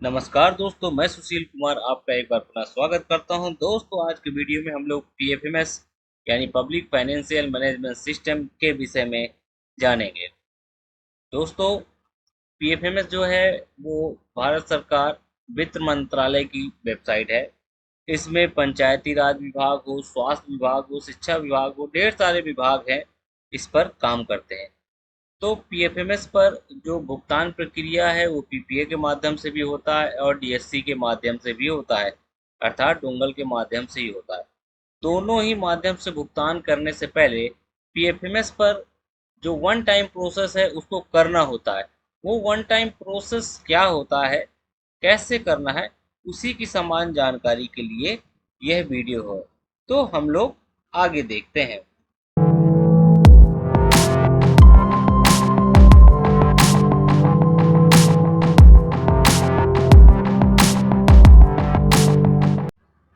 नमस्कार दोस्तों, मैं सुशील कुमार आपका एक बार पुनः स्वागत करता हूं। दोस्तों, आज के वीडियो में हम लोग पीएफएमएस यानी पब्लिक फाइनेंशियल मैनेजमेंट सिस्टम के विषय में जानेंगे। दोस्तों, पीएफएमएस जो है वो भारत सरकार वित्त मंत्रालय की वेबसाइट है। इसमें पंचायती राज विभाग हो, स्वास्थ्य विभाग हो, शिक्षा विभाग हो, ढेर सारे विभाग हैं, इस पर काम करते हैं। तो पीएफएमएस पर जो भुगतान प्रक्रिया है वो पीपीए के माध्यम से भी होता है और डीएससी के माध्यम से भी होता है, अर्थात डोंगल के माध्यम से ही होता है। दोनों ही माध्यम से भुगतान करने से पहले पीएफएमएस पर जो वन टाइम प्रोसेस है उसको करना होता है। वो वन टाइम प्रोसेस क्या होता है, कैसे करना है, उसी की समान जानकारी के लिए यह वीडियो है। तो हम लोग आगे देखते हैं।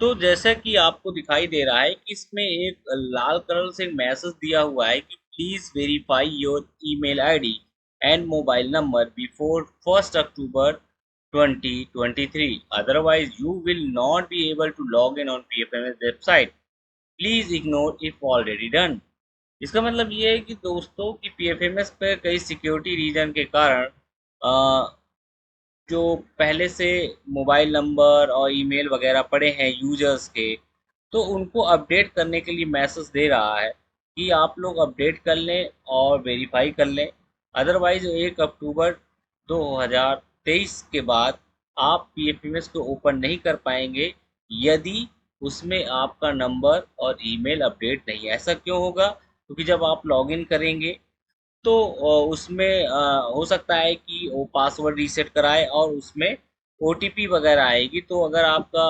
तो जैसा कि आपको दिखाई दे रहा है कि इसमें एक लाल कलर से मैसेज दिया हुआ है कि please verify your email ID and mobile number before 1 October 2023, otherwise you will not be able to log in on PFMS website, please ignore if already done. इसका मतलब ये है कि दोस्तों की पीएफएमएस पे कई सिक्योरिटी रीजन के कारण जो पहले से मोबाइल नंबर और ईमेल वगैरह पड़े हैं यूजर्स के, तो उनको अपडेट करने के लिए मैसेज दे रहा है कि आप लोग अपडेट कर लें और वेरीफाई कर लें। अदरवाइज 1 अक्टूबर 2023 के बाद आप पीएफएमएस को ओपन नहीं कर पाएंगे यदि उसमें आपका नंबर और ईमेल अपडेट नहीं है। ऐसा क्यों होगा? क्योंकि जब आप लॉगिन करेंगे तो उसमें हो सकता है कि वो पासवर्ड रीसेट कराए और उसमें ओटीपी वगैरह आएगी। तो अगर आपका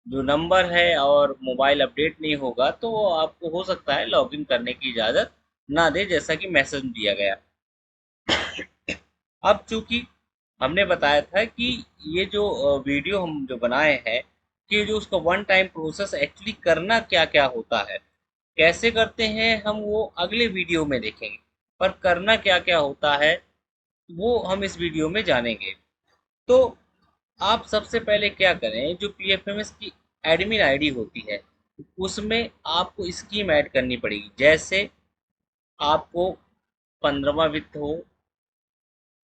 जो नंबर है और मोबाइल अपडेट नहीं होगा तो वो आपको हो सकता है लॉगिन करने की इजाज़त ना दे, जैसा कि मैसेज दिया गया। अब चूंकि हमने बताया था कि ये जो वीडियो हम जो बनाए हैं कि जो उसका वन टाइम प्रोसेस एक्चुअली करना क्या क्या होता है, कैसे करते हैं, हम वो अगले वीडियो में देखेंगे। पर करना क्या क्या होता है वो हम इस वीडियो में जानेंगे। तो आप सबसे पहले क्या करें, जो पीएफएमएस की एडमिन आईडी होती है उसमें आपको स्कीम ऐड करनी पड़ेगी। जैसे आपको 15वां वित्त हो,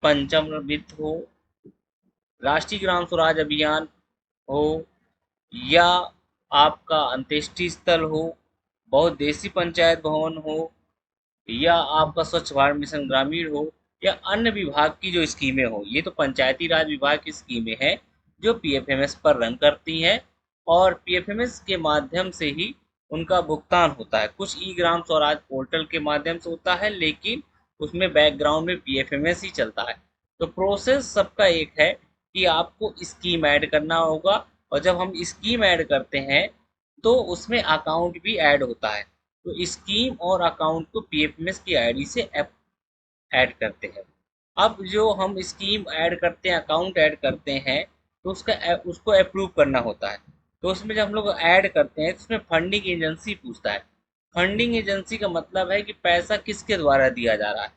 पंचम वित्त हो, राष्ट्रीय ग्राम स्वराज अभियान हो, या आपका अंत्येष्टि स्थल हो, बहुउद्देशीय पंचायत भवन हो, या आपका स्वच्छ भारत मिशन ग्रामीण हो, या अन्य विभाग की जो स्कीमें हो। ये तो पंचायती राज विभाग की स्कीमें हैं जो पीएफएमएस पर रन करती हैं और पीएफएमएस के माध्यम से ही उनका भुगतान होता है। कुछ ई ग्राम स्वराज पोर्टल के माध्यम से होता है, लेकिन उसमें बैकग्राउंड में पीएफएमएस ही चलता है। तो प्रोसेस सबका एक है कि आपको स्कीम ऐड करना होगा, और जब हम स्कीम ऐड करते हैं तो उसमें अकाउंट भी ऐड होता है। तो स्कीम और अकाउंट को पीएफएमएस की आईडी से ऐड करते हैं। अब जो हम स्कीम ऐड करते हैं, अकाउंट ऐड करते हैं, तो उसको अप्रूव करना होता है। तो उसमें जब हम लोग ऐड करते हैं तो उसमें फंडिंग एजेंसी पूछता है। फंडिंग एजेंसी का मतलब है कि पैसा किसके द्वारा दिया जा रहा है।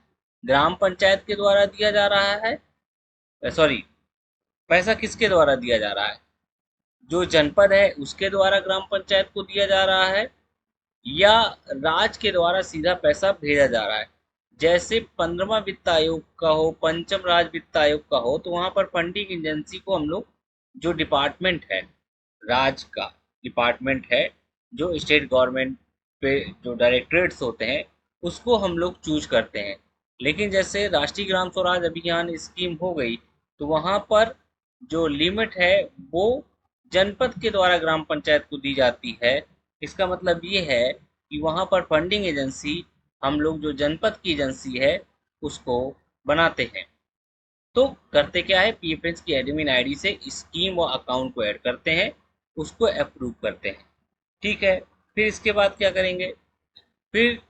ग्राम पंचायत के द्वारा दिया जा रहा है, सॉरी, पैसा किसके द्वारा दिया जा रहा है, जो जनपद है उसके द्वारा ग्राम पंचायत को दिया जा रहा है, या राज्य के द्वारा सीधा पैसा भेजा जा रहा है। जैसे 15वां वित्त आयोग का हो, पंचम राज्य वित्त आयोग का हो, तो वहां पर फंडिंग एजेंसी को हम लोग, जो डिपार्टमेंट है, राज्य का डिपार्टमेंट है, जो स्टेट गवर्नमेंट पे जो डायरेक्टरेट्स होते हैं, उसको हम लोग चूज करते हैं। लेकिन जैसे राष्ट्रीय ग्राम स्वराज अभियान स्कीम हो गई, तो वहां पर जो लिमिट है वो जनपद के द्वारा ग्राम पंचायत को दी जाती है। इसका मतलब ये है कि वहाँ पर फंडिंग एजेंसी हम लोग जो जनपद की एजेंसी है उसको बनाते हैं। तो करते क्या है, पीएफएस की एडमिन आईडी से स्कीम और अकाउंट को ऐड करते हैं, उसको अप्रूव करते हैं। ठीक है, फिर इसके बाद क्या करेंगे, फिर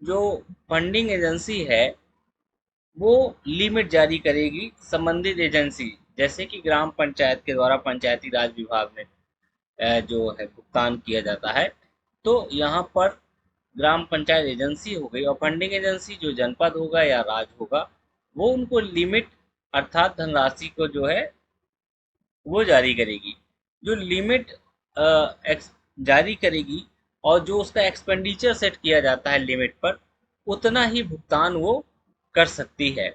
जो फंडिंग एजेंसी है वो लिमिट जारी करेगी संबंधित एजेंसी, जैसे कि ग्राम पंचायत के द्वारा पंचायती राज विभाग में जो है भुगतान किया जाता है। तो यहाँ पर ग्राम पंचायत एजेंसी हो गई और फंडिंग एजेंसी जो जनपद होगा या राज्य होगा, वो उनको लिमिट अर्थात धनराशि को जो है वो जारी करेगी। जो लिमिट जारी करेगी और जो उसका एक्सपेंडिचर सेट किया जाता है लिमिट पर, उतना ही भुगतान वो कर सकती है।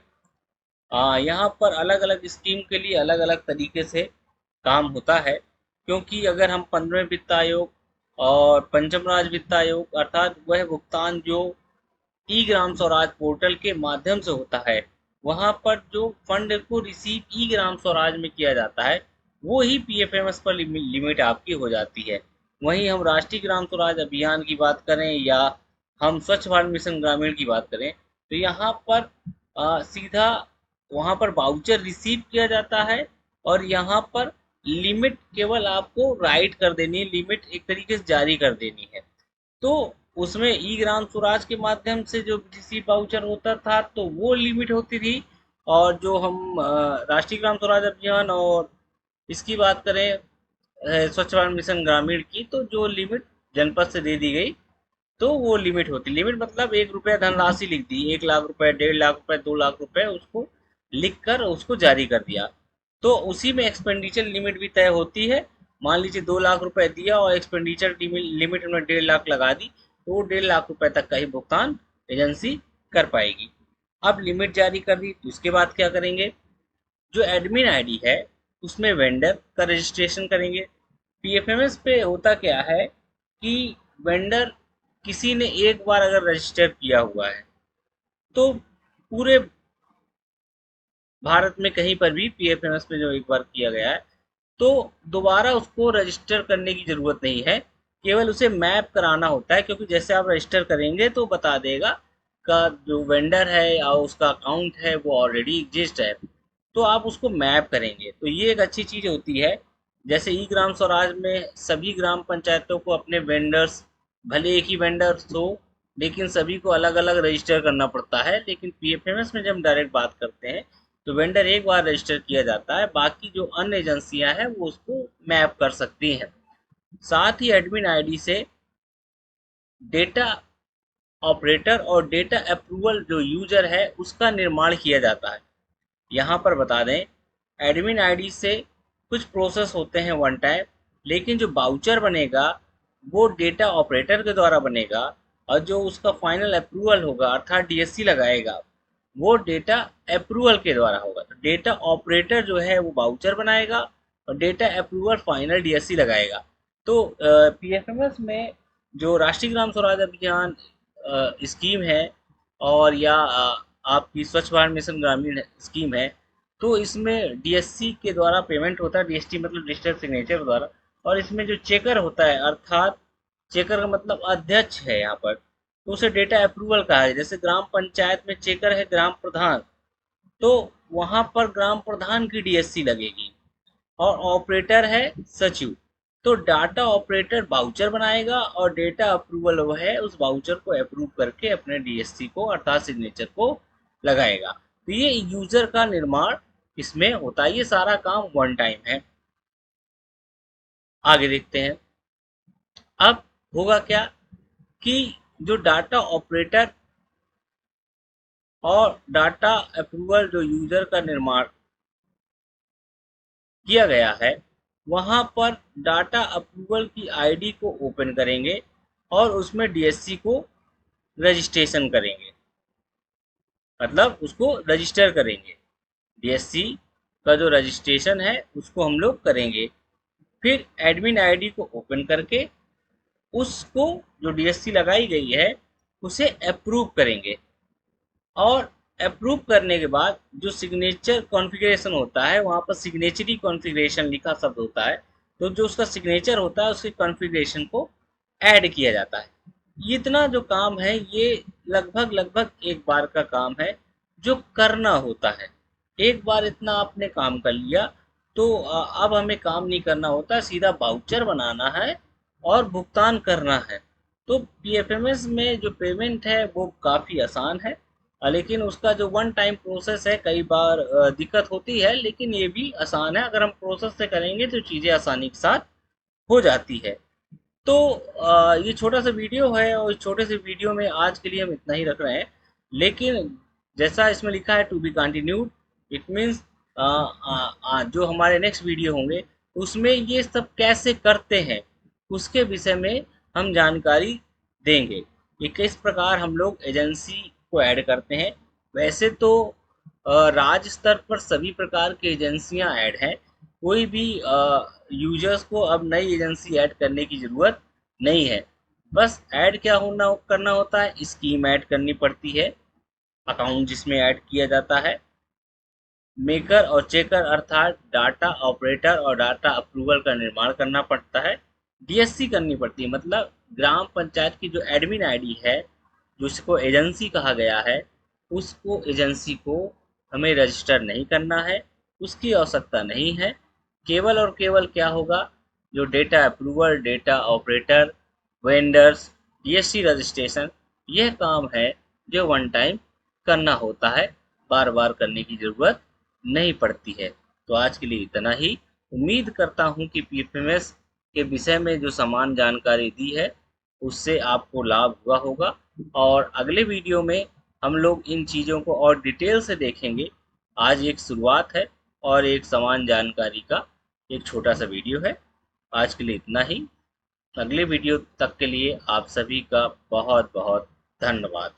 यहाँ पर अलग अलग स्कीम के लिए अलग अलग तरीके से काम होता है, क्योंकि अगर हम 15वें वित्त आयोग और पंचम राज वित्त आयोग, अर्थात वह भुगतान जो ई ग्राम स्वराज पोर्टल के माध्यम से होता है, वहाँ पर जो फंड को रिसीव ई ग्राम स्वराज में किया जाता है, वो ही पीएफएमएस पर लिमिट आपकी हो जाती है। वहीं हम राष्ट्रीय ग्राम स्वराज अभियान की बात करें या हम स्वच्छ भारत मिशन ग्रामीण की बात करें, तो यहाँ पर सीधा वहाँ पर वाउचर रिसीव किया जाता है और यहाँ पर लिमिट केवल आपको राइट कर देनी है, लिमिट एक तरीके से जारी कर देनी है। तो उसमें ई ग्राम स्वराज के माध्यम से जो रिसीव वाउचर होता था तो वो लिमिट होती थी, और जो हम राष्ट्रीय ग्राम स्वराज अभियान और इसकी बात करें स्वच्छ भारत मिशन ग्रामीण की, तो जो लिमिट जनपद से दे दी गई तो वो लिमिट होती। लिमिट मतलब 1 रुपया धनराशि लिख दी, 1 लाख रुपए, 1.5 लाख रुपए, 2 लाख रुपए, उसको लिख कर उसको जारी कर दिया। तो उसी में एक्सपेंडिचर लिमिट भी तय होती है। मान लीजिए 2 लाख रुपए दिया और एक्सपेंडिचर लिमिट में 1.5 लाख लगा दी, तो वो 1.5 लाख रुपए तक का ही भुगतान एजेंसी कर पाएगी। अब लिमिट जारी कर दी तो उसके बाद क्या करेंगे, जो एडमिन आईडी है उसमें वेंडर का रजिस्ट्रेशन करेंगे। पीएफएमएस पे होता क्या है कि वेंडर किसी ने एक बार अगर रजिस्टर किया हुआ है तो पूरे भारत में कहीं पर भी पीएफएमएस पे जो एक बार किया गया है तो दोबारा उसको रजिस्टर करने की ज़रूरत नहीं है, केवल उसे मैप कराना होता है। क्योंकि जैसे आप रजिस्टर करेंगे तो बता देगा का जो वेंडर है या उसका अकाउंट है वो ऑलरेडी एग्जिस्ट है, तो आप उसको मैप करेंगे। तो ये एक अच्छी चीज़ होती है। जैसे ई ग्राम स्वराज में सभी ग्राम पंचायतों को अपने वेंडर्स, भले एक ही वेंडर्स हो लेकिन सभी को अलग अलग रजिस्टर करना पड़ता है, लेकिन पीएफएमएस में जब हम डायरेक्ट बात करते हैं तो वेंडर एक बार रजिस्टर किया जाता है, बाकी जो अन्य एजेंसियां हैं वो उसको मैप कर सकती हैं। साथ ही एडमिन आईडी से डेटा ऑपरेटर और डेटा अप्रूवल जो यूजर है उसका निर्माण किया जाता है। यहाँ पर बता दें, एडमिन आईडी से कुछ प्रोसेस होते हैं वन टाइम, लेकिन जो बाउचर बनेगा वो डेटा ऑपरेटर के द्वारा बनेगा, और जो उसका फाइनल अप्रूवल होगा अर्थात डीएससी लगाएगा वो डेटा अप्रूवल के द्वारा होगा। तो डेटा ऑपरेटर जो है वो बाउचर बनाएगा और डेटा अप्रूवल फाइनल डीएससी लगाएगा। तो पीएफएमएस में जो राष्ट्रीय ग्राम स्वराज अभियान स्कीम है और या आपकी स्वच्छ भारत मिशन ग्रामीण स्कीम है, तो इसमें डीएससी के द्वारा पेमेंट होता है। डीएसटी मतलब डिजिटल सिग्नेचर द्वारा। और इसमें जो चेकर होता है, अर्थात चेकर का मतलब अध्यक्ष है यहाँ पर, तो उसे डेटा अप्रूवल कहा है। जैसे ग्राम पंचायत में चेकर है ग्राम प्रधान, तो वहां पर ग्राम प्रधान की डीएससी लगेगी। और ऑपरेटर है सचिव, तो डाटा ऑपरेटर वाउचर बनाएगा और डेटा अप्रूवल वो है उस वाउचर को अप्रूव करके अपने डीएससी को अर्थात सिग्नेचर को लगाएगा। तो ये यूजर का निर्माण इसमें होता है। ये सारा काम वन टाइम है। आगे देखते हैं। अब होगा क्या कि जो डाटा ऑपरेटर और डाटा अप्रूवल जो यूजर का निर्माण किया गया है, वहां पर डाटा अप्रूवल की आईडी को ओपन करेंगे और उसमें डीएससी को रजिस्ट्रेशन करेंगे, मतलब उसको रजिस्टर करेंगे। डीएससी का जो रजिस्ट्रेशन है उसको हम लोग करेंगे। फिर एडमिन आईडी को ओपन करके उसको जो डीएससी लगाई गई है उसे अप्रूव करेंगे, और अप्रूव करने के बाद जो सिग्नेचर कॉन्फ़िगरेशन होता है वहाँ पर सिग्नेचरी कॉन्फ़िगरेशन लिखा शब्द होता है, तो जो उसका सिग्नेचर होता है उसके कॉन्फ़िगरेशन को ऐड किया जाता है। इतना जो काम है ये लगभग लगभग एक बार का काम है जो करना होता है। एक बार इतना आपने काम कर लिया तो अब हमें काम नहीं करना होता, सीधा वाउचर बनाना है और भुगतान करना है। तो पीएफएमएस में जो पेमेंट है वो काफ़ी आसान है, लेकिन उसका जो वन टाइम प्रोसेस है कई बार दिक्कत होती है, लेकिन ये भी आसान है। अगर हम प्रोसेस से करेंगे तो चीज़ें आसानी के साथ हो जाती है। तो ये छोटा सा वीडियो है और इस छोटे से वीडियो में आज के लिए हम इतना ही रख रहे हैं। लेकिन जैसा इसमें लिखा है to be continued, it means जो हमारे नेक्स्ट वीडियो होंगे उसमें ये सब कैसे करते हैं उसके विषय में हम जानकारी देंगे कि किस प्रकार हम लोग एजेंसी को ऐड करते हैं। वैसे तो राज्य स्तर पर सभी प्रकार की एजेंसियां ऐड हैं। कोई भी यूजर्स को अब नई एजेंसी ऐड करने की ज़रूरत नहीं है। बस ऐड क्या होना करना होता है, स्कीम ऐड करनी पड़ती है, अकाउंट जिसमें ऐड किया जाता है, मेकर और चेकर अर्थात डाटा ऑपरेटर और डाटा अप्रूवल का निर्माण करना पड़ता है, डीएससी करनी पड़ती है, मतलब ग्राम पंचायत की जो एडमिन आईडी है जिसको एजेंसी कहा गया है, उसको एजेंसी को हमें रजिस्टर नहीं करना है, उसकी आवश्यकता नहीं है। केवल और केवल क्या होगा, जो data approval, data operator, vendors, DSC registration, यह काम है जो वन टाइम करना होता है, बार बार करने की ज़रूरत नहीं पड़ती है। तो आज के लिए इतना ही। उम्मीद करता हूँ कि पीएफएमएस के विषय में जो समान जानकारी दी है उससे आपको लाभ हुआ होगा, और अगले वीडियो में हम लोग इन चीज़ों को और डिटेल से देखेंगे। आज एक शुरुआत है और एक समान जानकारी का एक छोटा सा वीडियो है। आज के लिए इतना ही। अगले वीडियो तक के लिए आप सभी का बहुत बहुत धन्यवाद।